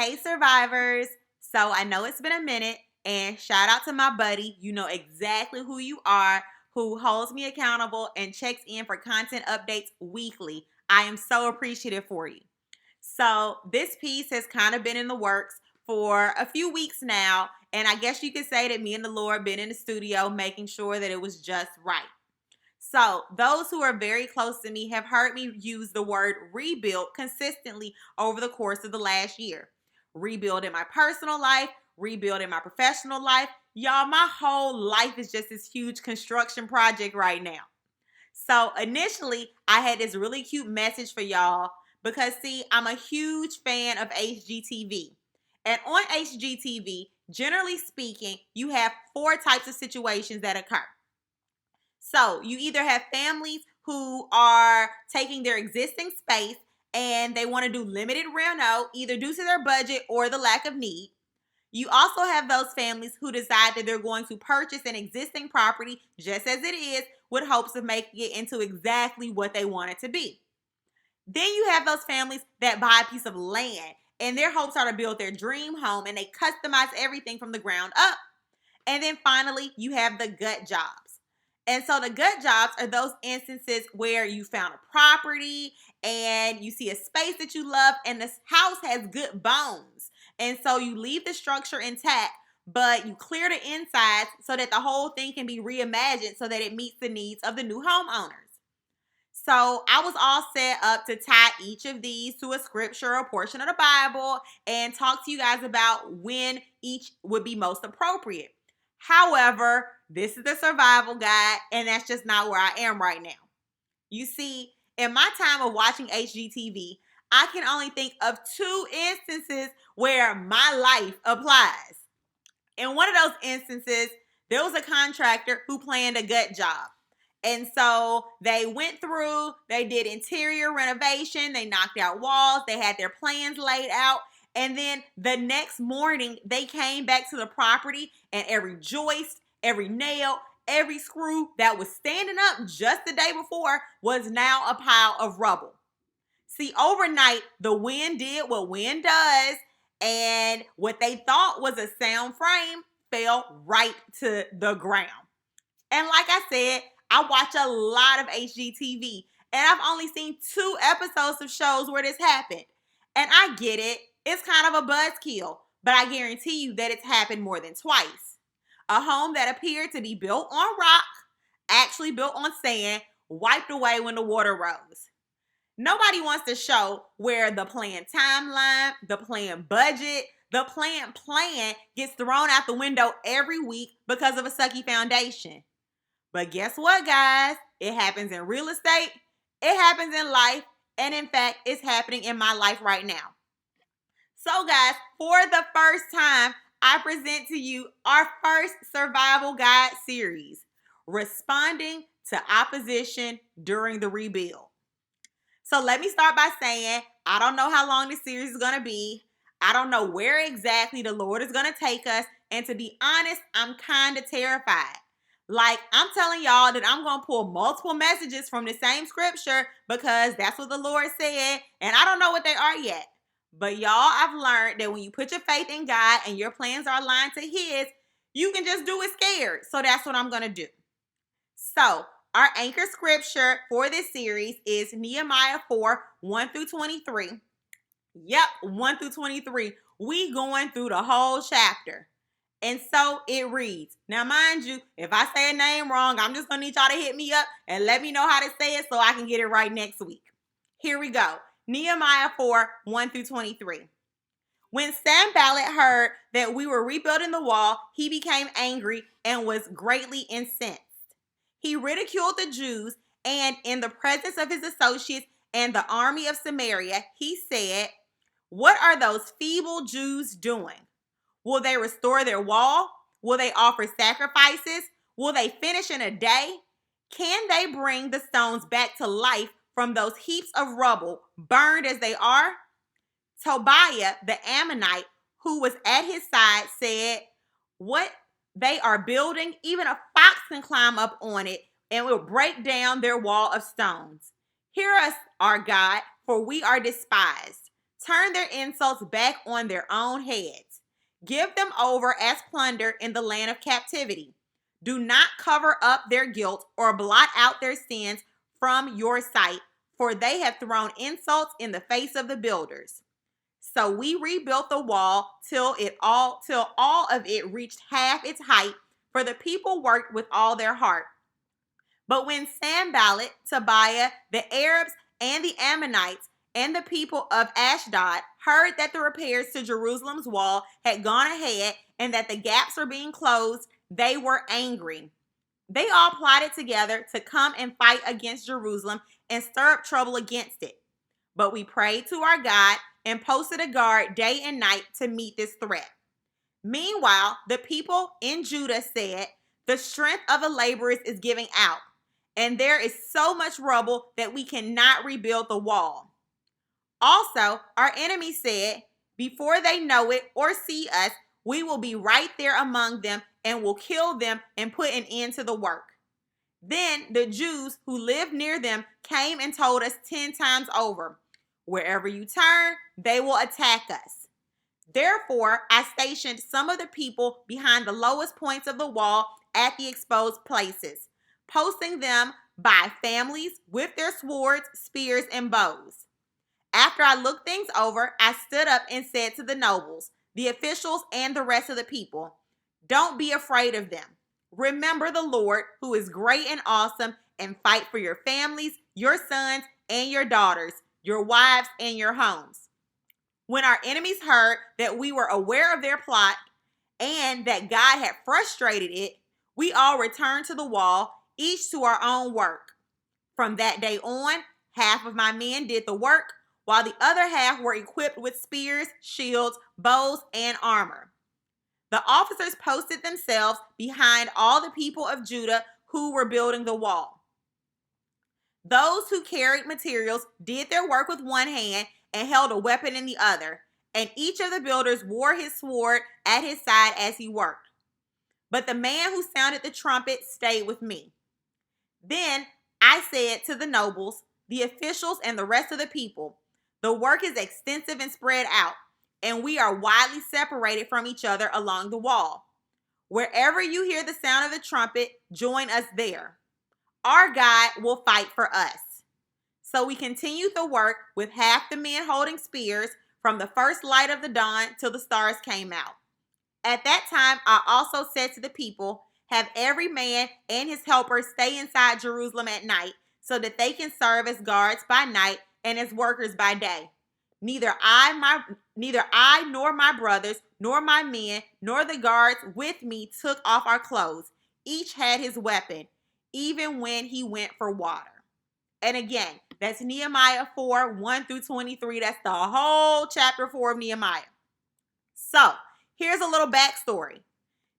Hey, survivors. So I know it's been a minute, and shout out to my buddy. You know exactly who you are, who holds me accountable and checks in for content updates weekly. I am so appreciative for you. So this piece has kind of been in the works for a few weeks now, and I guess you could say that me and the Lord been in the studio making sure that it was just right. So, those who are very close to me have heard me use the word rebuild consistently over the course of the last year. Rebuild in my personal life, rebuild in my professional life. Y'all, my whole life is just this huge construction project right now. So, initially, I had this really cute message for y'all because, see, I'm a huge fan of HGTV. And on HGTV, generally speaking, you have four types of situations that occur. So you either have families who are taking their existing space and they want to do limited reno, either due to their budget or the lack of need. You also have those families who decide that they're going to purchase an existing property just as it is with hopes of making it into exactly what they want it to be. Then you have those families that buy a piece of land and their hopes are to build their dream home and they customize everything from the ground up. And then finally, you have the gut jobs. And so the gut jobs are those instances where you found a property and you see a space that you love and this house has good bones. And so you leave the structure intact, but you clear the insides so that the whole thing can be reimagined so that it meets the needs of the new homeowners. So I was all set up to tie each of these to a scripture or portion of the Bible and talk to you guys about when each would be most appropriate. However, this is the survival guide, and that's just not where I am right now. You see, in my time of watching HGTV, I can only think of two instances where my life applies. In one of those instances, there was a contractor who planned a gut job. And so they went through, they did interior renovation, they knocked out walls, they had their plans laid out. And then the next morning, they came back to the property and every joist, every nail, every screw that was standing up just the day before was now a pile of rubble. See, overnight, the wind did what wind does, and what they thought was a sound frame fell right to the ground. And like I said, I watch a lot of HGTV, and I've only seen 2 episodes of shows where this happened. And I get it, it's kind of a buzzkill, but I guarantee you that it's happened more than twice. A home that appeared to be built on rock, actually built on sand, wiped away when the water rose. Nobody wants to show where the planned timeline, the planned budget, the planned plan gets thrown out the window every week because of a sucky foundation. But guess what, guys? It happens in real estate, it happens in life, and in fact, it's happening in my life right now. So, guys, for the first time, I present to you our first survival guide series, Responding to Opposition During the Rebuild. So let me start by saying, I don't know how long this series is going to be. I don't know where exactly the Lord is going to take us. And to be honest, I'm kind of terrified. Like, I'm telling y'all that I'm going to pull multiple messages from the same scripture because that's what the Lord said. And I don't know what they are yet. But y'all, I've learned that when you put your faith in God and your plans are aligned to His, you can just do it scared. So that's what I'm going to do. So, our anchor scripture for this series is Nehemiah 4, 1 through 23. Yep, 1 through 23. We going through the whole chapter. And so it reads. Now, mind you, if I say a name wrong, I'm just going to need y'all to hit me up and let me know how to say it so I can get it right next week. Here we go. Nehemiah 4, 1 through 23. When Sanballat heard that we were rebuilding the wall, he became angry and was greatly incensed. He ridiculed the Jews, and in the presence of his associates and the army of Samaria, he said, "What are those feeble Jews doing? Will they restore their wall? Will they offer sacrifices? Will they finish in a day? Can they bring the stones back to life from those heaps of rubble, burned as they are?" Tobiah, the Ammonite, who was at his side, said, "What they are building, even a fox can climb up on it and will break down their wall of stones. Hear us, our God, for we are despised. Turn their insults back on their own heads. Give them over as plunder in the land of captivity. Do not cover up their guilt or blot out their sins from your sight, for they have thrown insults in the face of the builders. So we rebuilt the wall till all of it reached half its height, for the people worked with all their heart. But when Sanballat, Tobiah, the Arabs, and the Ammonites, and the people of Ashdod heard that the repairs to Jerusalem's wall had gone ahead and that the gaps were being closed, they were angry. They all plotted together to come and fight against Jerusalem and stir up trouble against it. But we prayed to our God and posted a guard day and night to meet this threat. Meanwhile, the people in Judah said, "The strength of the laborers is giving out, and there is so much rubble that we cannot rebuild the wall." Also, our enemies said, "Before they know it or see us, we will be right there among them and will kill them and put an end to the work." Then the Jews who lived near them came and told us 10 times over, "Wherever you turn, they will attack us." Therefore, I stationed some of the people behind the lowest points of the wall at the exposed places, posting them by families with their swords, spears, and bows. After I looked things over, I stood up and said to the nobles, the officials, and the rest of the people, "Don't be afraid of them. Remember the Lord, who is great and awesome, and fight for your families, your sons, and your daughters, your wives, and your homes." When our enemies heard that we were aware of their plot and that God had frustrated it, we all returned to the wall, each to our own work. From that day on, half of my men did the work, while the other half were equipped with spears, shields, bows, and armor. The officers posted themselves behind all the people of Judah who were building the wall. Those who carried materials did their work with one hand and held a weapon in the other, and each of the builders wore his sword at his side as he worked. But the man who sounded the trumpet stayed with me. Then I said to the nobles, the officials, and the rest of the people, "The work is extensive and spread out, and we are widely separated from each other along the wall. Wherever you hear the sound of the trumpet, join us there. Our God will fight for us." So we continued the work with half the men holding spears from the first light of the dawn till the stars came out. At that time, I also said to the people, "Have every man and his helper stay inside Jerusalem at night so that they can serve as guards by night and as workers by day. Neither I nor my brothers, nor my men, nor the guards with me took off our clothes. Each had his weapon, even when he went for water." And again, that's Nehemiah 4, 1 through 23. That's the whole chapter 4 of Nehemiah. So here's a little backstory.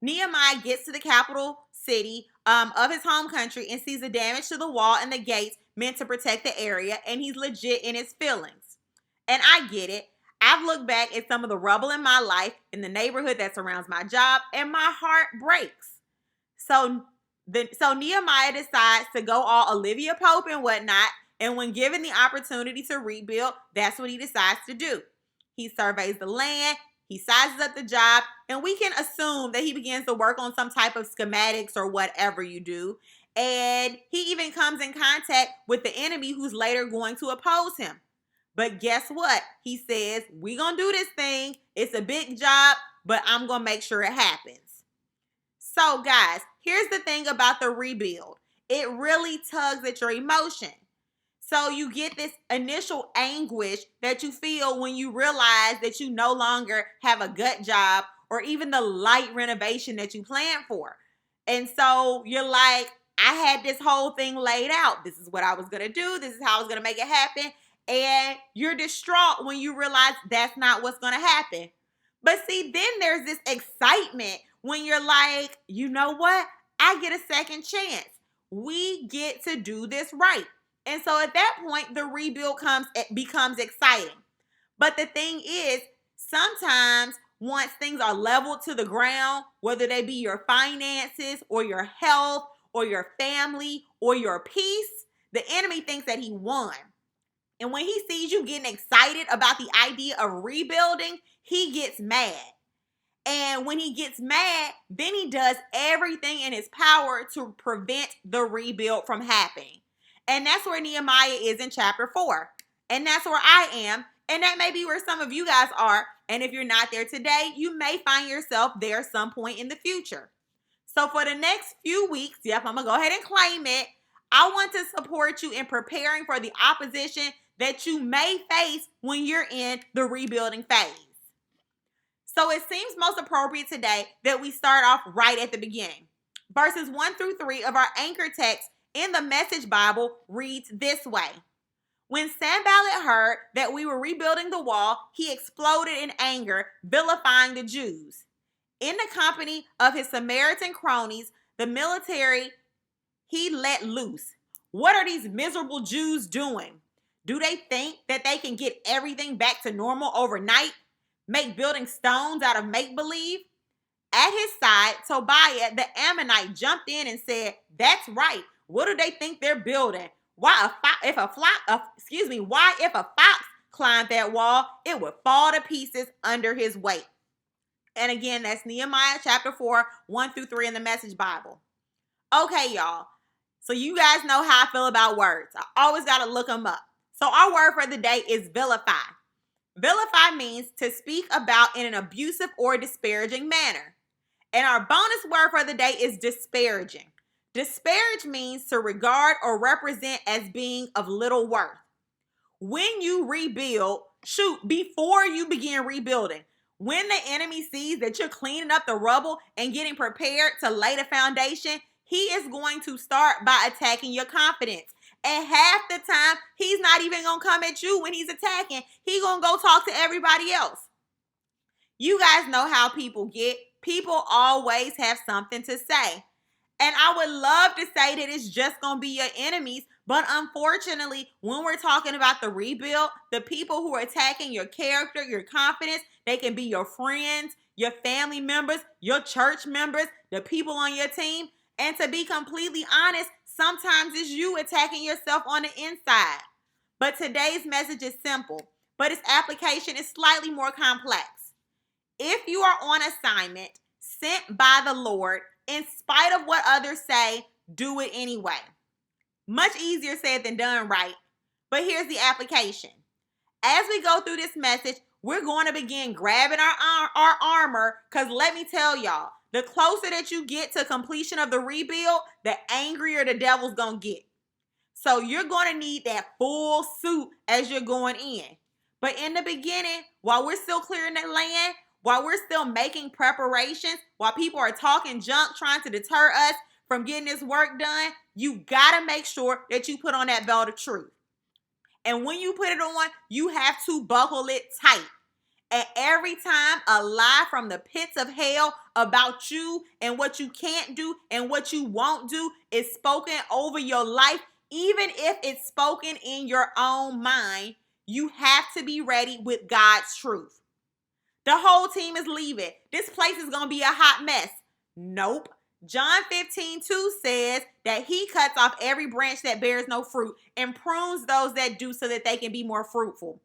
Nehemiah gets to the capital city of his home country and sees the damage to the wall and the gates meant to protect the area, and he's legit in his feelings. And I get it. I've looked back at some of the rubble in my life, in the neighborhood that surrounds my job, and my heart breaks. So Nehemiah decides to go all Olivia Pope and whatnot, and when given the opportunity to rebuild, that's what he decides to do. He surveys the land, he sizes up the job, and we can assume that he begins to work on some type of schematics or whatever you do. And he even comes in contact with the enemy who's later going to oppose him. But guess what? He says, "We're going to do this thing. It's a big job, but I'm going to make sure it happens." So guys, here's the thing about the rebuild. It really tugs at your emotion. So you get this initial anguish that you feel when you realize that you no longer have a gut job or even the light renovation that you planned for. And so you're like, I had this whole thing laid out. This is what I was going to do. This is how I was going to make it happen. And you're distraught when you realize that's not what's going to happen. But see, then there's this excitement when you're like, you know what? I get a second chance. We get to do this right. And so at that point, the rebuild becomes exciting. But the thing is, sometimes once things are leveled to the ground, whether they be your finances or your health or your family or your peace, the enemy thinks that he won. And when he sees you getting excited about the idea of rebuilding, he gets mad. And when he gets mad, then he does everything in his power to prevent the rebuild from happening. And that's where Nehemiah is in chapter 4. And that's where I am. And that may be where some of you guys are. And if you're not there today, you may find yourself there some point in the future. So for the next few weeks, yep, I'm going to go ahead and claim it. I want to support you in preparing for the opposition that you may face when you're in the rebuilding phase. So it seems most appropriate today that we start off right at the beginning. Verses 1 through 3 of our anchor text in the Message Bible reads this way. When Sanballat heard that we were rebuilding the wall, he exploded in anger, vilifying the Jews. In the company of his Samaritan cronies, the military he let loose. What are these miserable Jews doing? Do they think that they can get everything back to normal overnight? Make building stones out of make-believe? At his side, Tobiah the Ammonite jumped in and said, "That's right. What do they think they're building? Why if a fox climbed that wall, it would fall to pieces under his weight." And again, that's Nehemiah chapter 4, 1 through 3 in the Message Bible. Okay, y'all. So you guys know how I feel about words. I always got to look them up. So our word for the day is vilify. Vilify means to speak about in an abusive or disparaging manner. And our bonus word for the day is disparaging. Disparage means to regard or represent as being of little worth. When you rebuild, before you begin rebuilding, when the enemy sees that you're cleaning up the rubble and getting prepared to lay the foundation, he is going to start by attacking your confidence. And half the time, he's not even going to come at you when he's attacking. He's going to go talk to everybody else. You guys know how people get. People always have something to say. And I would love to say that it's just going to be your enemies. But unfortunately, when we're talking about the rebuild, the people who are attacking your character, your confidence, they can be your friends, your family members, your church members, the people on your team. And to be completely honest, sometimes it's you attacking yourself on the inside. But today's message is simple, but its application is slightly more complex. If you are on assignment, sent by the Lord, in spite of what others say, do it anyway. Much easier said than done, right? But here's the application. As we go through this message, we're going to begin grabbing our armor, because let me tell y'all, the closer that you get to completion of the rebuild, the angrier the devil's going to get. So you're going to need that full suit as you're going in. But in the beginning, while we're still clearing the land, while we're still making preparations, while people are talking junk, trying to deter us from getting this work done, you got to make sure that you put on that belt of truth. And when you put it on, you have to buckle it tight. And every time a lie from the pits of hell about you and what you can't do and what you won't do is spoken over your life, even if it's spoken in your own mind, you have to be ready with God's truth. The whole team is leaving. This place is going to be a hot mess. Nope. John 15:2 says that he cuts off every branch that bears no fruit and prunes those that do so that they can be more fruitful.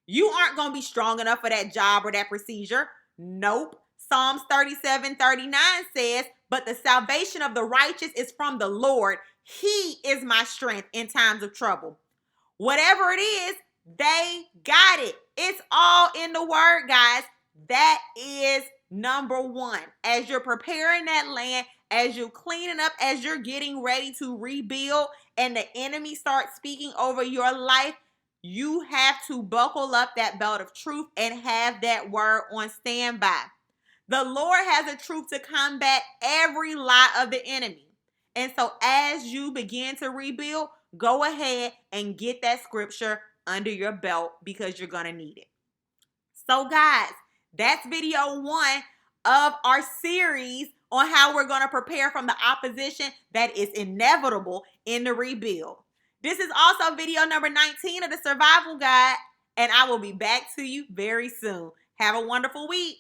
You aren't going to be strong enough for that job or that procedure. Nope. Psalms 37:39 says, but the salvation of the righteous is from the Lord. He is my strength in times of trouble. Whatever it is, they got it. It's all in the word, guys. That is number one. As you're preparing that land, as you're cleaning up, as you're getting ready to rebuild, and the enemy starts speaking over your life, you have to buckle up that belt of truth and have that word on standby. The Lord has a truth to combat every lie of the enemy. And so as you begin to rebuild, go ahead and get that scripture under your belt because you're going to need it. So guys, that's video 1 of our series on how we're going to prepare from the opposition that is inevitable in the rebuild. This is also video number 19 of the Survival Guide, and I will be back to you very soon. Have a wonderful week.